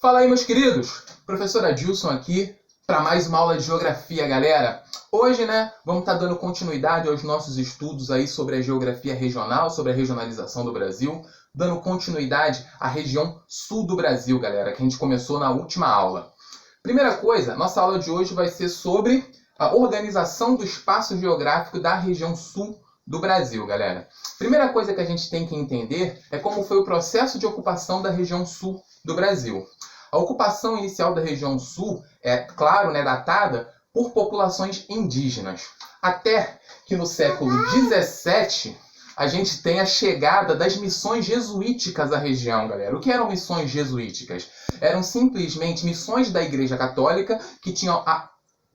Fala aí, meus queridos! Professor Adilson aqui para mais uma aula de geografia, galera. Hoje, vamos estar dando continuidade aos nossos estudos aí sobre a geografia regional, sobre a regionalização do Brasil, dando continuidade à região sul do Brasil, galera, que a gente começou na última aula. Primeira coisa, nossa aula de hoje vai ser sobre a organização do espaço geográfico da região sul do Brasil, galera. Primeira coisa que a gente tem que entender é como foi o processo de ocupação da região sul do Brasil. A ocupação inicial da região sul é, claro, datada por populações indígenas. Até que no século XVII a gente tem a chegada das missões jesuíticas à região, galera. O que eram missões jesuíticas? Eram simplesmente missões da Igreja Católica que tinham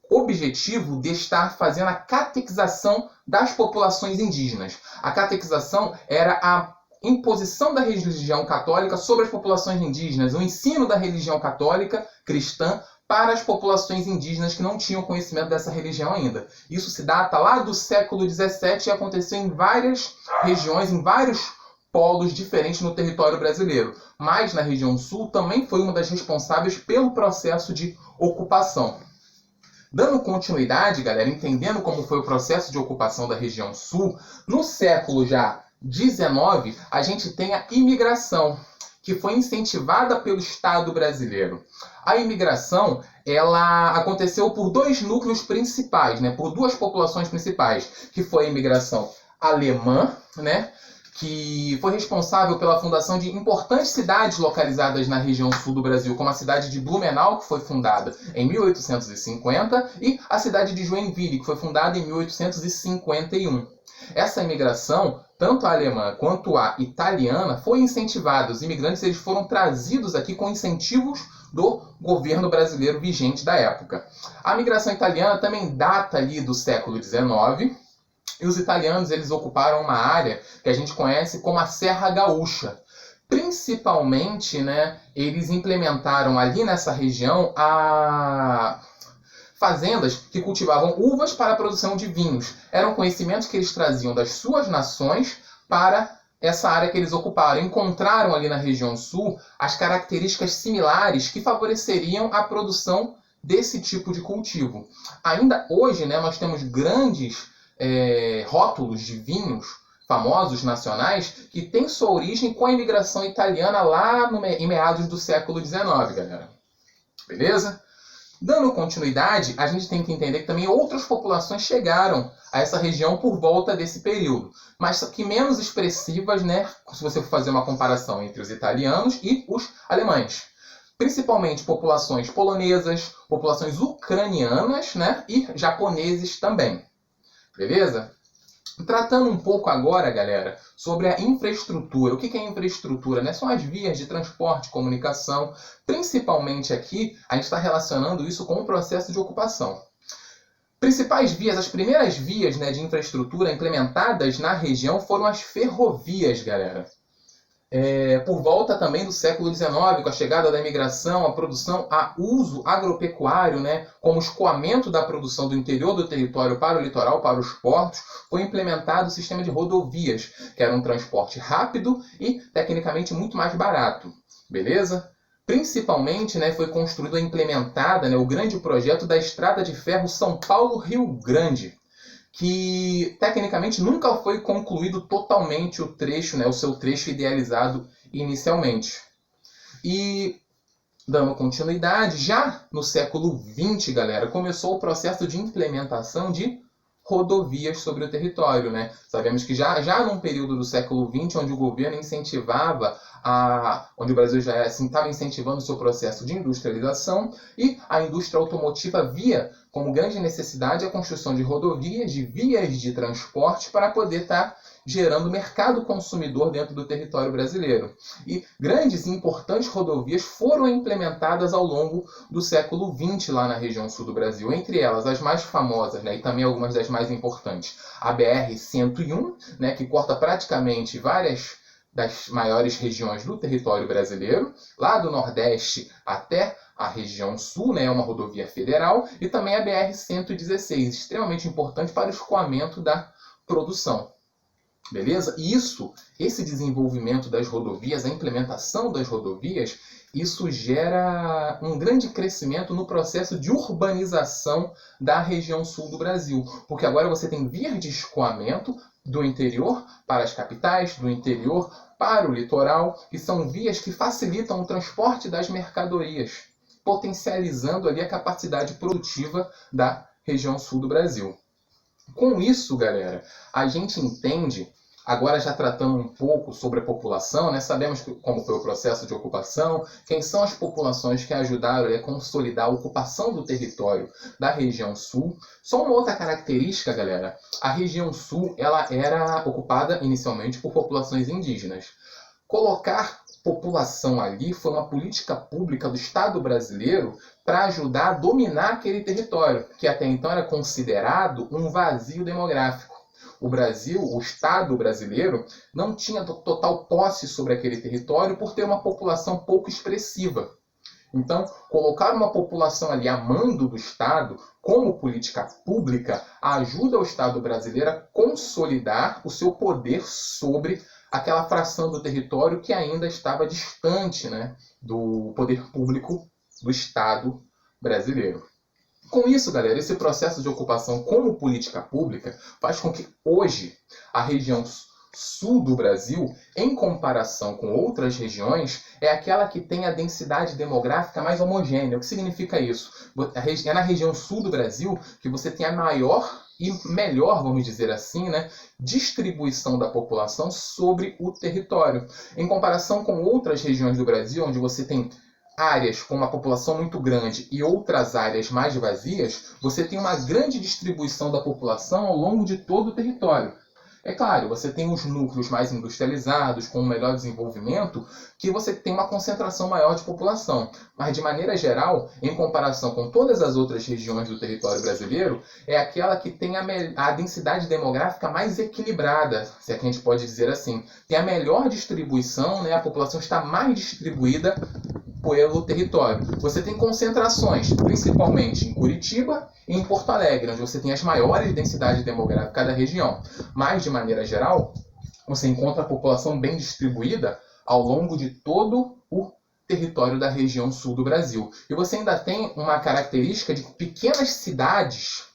o objetivo de estar fazendo a catequização das populações indígenas. A catequização era a imposição da religião católica sobre as populações indígenas, o ensino da religião católica cristã para as populações indígenas que não tinham conhecimento dessa religião ainda. Isso se data lá do século XVII e aconteceu em várias regiões, em vários polos diferentes no território brasileiro. Mas na região sul também foi uma das responsáveis pelo processo de ocupação. Dando continuidade, galera, entendendo como foi o processo de ocupação da região sul, no século já 19, a gente tem a imigração, que foi incentivada pelo Estado brasileiro. A imigração, ela aconteceu por dois núcleos principais, por duas populações principais, que foi a imigração alemã, que foi responsável pela fundação de importantes cidades localizadas na região sul do Brasil, como a cidade de Blumenau, que foi fundada em 1850, e a cidade de Joinville, que foi fundada em 1851. Essa imigração, tanto a alemã quanto a italiana, foi incentivada. Os imigrantes eles foram trazidos aqui com incentivos do governo brasileiro vigente da época. A migração italiana também data ali do século XIX, e os italianos eles ocuparam uma área que a gente conhece como a Serra Gaúcha. Principalmente, eles implementaram ali nessa região fazendas que cultivavam uvas para a produção de vinhos. Eram conhecimentos que eles traziam das suas nações para essa área que eles ocuparam. Encontraram ali na região sul as características similares que favoreceriam a produção desse tipo de cultivo. Ainda hoje, nós temos grandes rótulos de vinhos famosos, nacionais, que têm sua origem com a imigração italiana lá em meados do século XIX, galera. Beleza? Dando continuidade, a gente tem que entender que também outras populações chegaram a essa região por volta desse período, mas que menos expressivas, se você for fazer uma comparação entre os italianos e os alemães. Principalmente populações polonesas, populações ucranianas, e japoneses também. Beleza? Tratando um pouco agora, galera, sobre a infraestrutura. O que é infraestrutura? São as vias de transporte, comunicação. Principalmente aqui, a gente está relacionando isso com o processo de ocupação. Principais vias, as primeiras vias de infraestrutura implementadas na região foram as ferrovias, galera. Por volta também do século XIX, com a chegada da imigração, a produção, a uso agropecuário, como escoamento da produção do interior do território para o litoral, para os portos, foi implementado o sistema de rodovias, que era um transporte rápido e tecnicamente muito mais barato. Beleza? Principalmente, foi construído e implementada o grande projeto da Estrada de Ferro São Paulo-Rio Grande, que tecnicamente nunca foi concluído totalmente o trecho, o seu trecho idealizado inicialmente. E, dando continuidade, já no século XX, galera, começou o processo de implementação de rodovias sobre o território. Sabemos que já num período do século XX, onde o governo incentivava, onde o Brasil já estava incentivando o seu processo de industrialização, e a indústria automotiva via como grande necessidade a construção de rodovias, de vias de transporte para poder estar gerando mercado consumidor dentro do território brasileiro. E grandes e importantes rodovias foram implementadas ao longo do século XX lá na região sul do Brasil. Entre elas, as mais famosas, e também algumas das mais importantes. A BR-101, que corta praticamente várias das maiores regiões do território brasileiro, lá do Nordeste até a região sul, é uma rodovia federal, e também a BR-116, extremamente importante para o escoamento da produção. Beleza? E esse desenvolvimento das rodovias, a implementação das rodovias, isso gera um grande crescimento no processo de urbanização da região sul do Brasil. Porque agora você tem vias de escoamento do interior para as capitais, do interior para o litoral, que são vias que facilitam o transporte das mercadorias, potencializando ali a capacidade produtiva da região sul do Brasil. Com isso, galera, a gente entende, agora já tratando um pouco sobre a população, né? Sabemos como foi o processo de ocupação, quem são as populações que ajudaram a consolidar a ocupação do território da região sul. Só uma outra característica, galera, a região sul ela era ocupada inicialmente por populações indígenas. Colocar população ali foi uma política pública do Estado brasileiro para ajudar a dominar aquele território, que até então era considerado um vazio demográfico. O Brasil, o Estado brasileiro, não tinha total posse sobre aquele território por ter uma população pouco expressiva. Então, colocar uma população ali a mando do Estado como política pública ajuda o Estado brasileiro a consolidar o seu poder sobre aquela fração do território que ainda estava distante, né, do poder público do Estado brasileiro. Com isso, galera, esse processo de ocupação como política pública faz com que hoje a região sul do Brasil, em comparação com outras regiões, é aquela que tem a densidade demográfica mais homogênea. O que significa isso? É na região sul do Brasil que você tem a maior e melhor, vamos dizer assim, né, distribuição da população sobre o território. Em comparação com outras regiões do Brasil, onde você tem áreas com uma população muito grande e outras áreas mais vazias, você tem uma grande distribuição da população ao longo de todo o território. É claro, você tem os núcleos mais industrializados, com um melhor desenvolvimento, que você tem uma concentração maior de população. Mas, de maneira geral, em comparação com todas as outras regiões do território brasileiro, é aquela que tem a densidade demográfica mais equilibrada, se é que a gente pode dizer assim. Tem a melhor distribuição, né? A população está mais distribuída pelo território. Você tem concentrações, principalmente em Curitiba e em Porto Alegre, onde você tem as maiores densidades demográficas da região. Mas, de maneira geral, você encontra a população bem distribuída ao longo de todo o território da região sul do Brasil. E você ainda tem uma característica de pequenas cidades,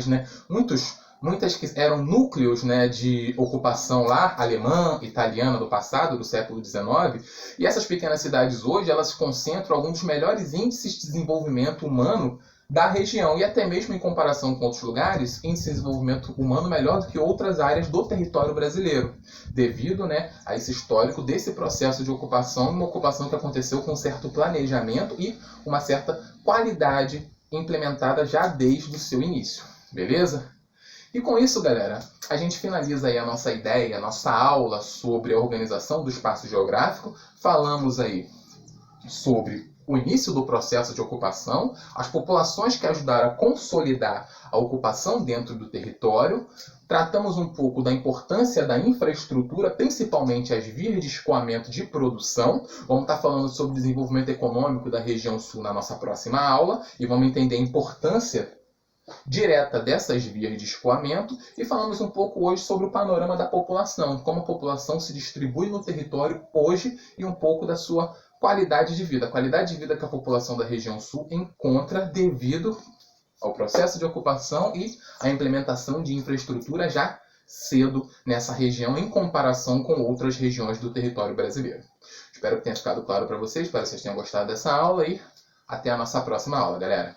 né? Muitas que eram núcleos, né, de ocupação lá, alemã, italiana do passado, do século XIX, e essas pequenas cidades hoje, elas concentram alguns dos melhores índices de desenvolvimento humano da região, e até mesmo em comparação com outros lugares, índice de desenvolvimento humano melhor do que outras áreas do território brasileiro, devido, né, a esse histórico desse processo de ocupação, uma ocupação que aconteceu com um certo planejamento e uma certa qualidade implementada já desde o seu início, beleza? E com isso, galera, a gente finaliza aí a nossa ideia, a nossa aula sobre a organização do espaço geográfico. Falamos aí sobre o início do processo de ocupação, as populações que ajudaram a consolidar a ocupação dentro do território. Tratamos um pouco da importância da infraestrutura, principalmente as vias de escoamento de produção. Vamos estar falando sobre o desenvolvimento econômico da região sul na nossa próxima aula e vamos entender a importância direta dessas vias de escoamento, e falamos um pouco hoje sobre o panorama da população, como a população se distribui no território hoje e um pouco da sua qualidade de vida. A qualidade de vida que a população da região sul encontra devido ao processo de ocupação e à implementação de infraestrutura já cedo nessa região em comparação com outras regiões do território brasileiro. Espero que tenha ficado claro para vocês, espero que vocês tenham gostado dessa aula e até a nossa próxima aula, galera.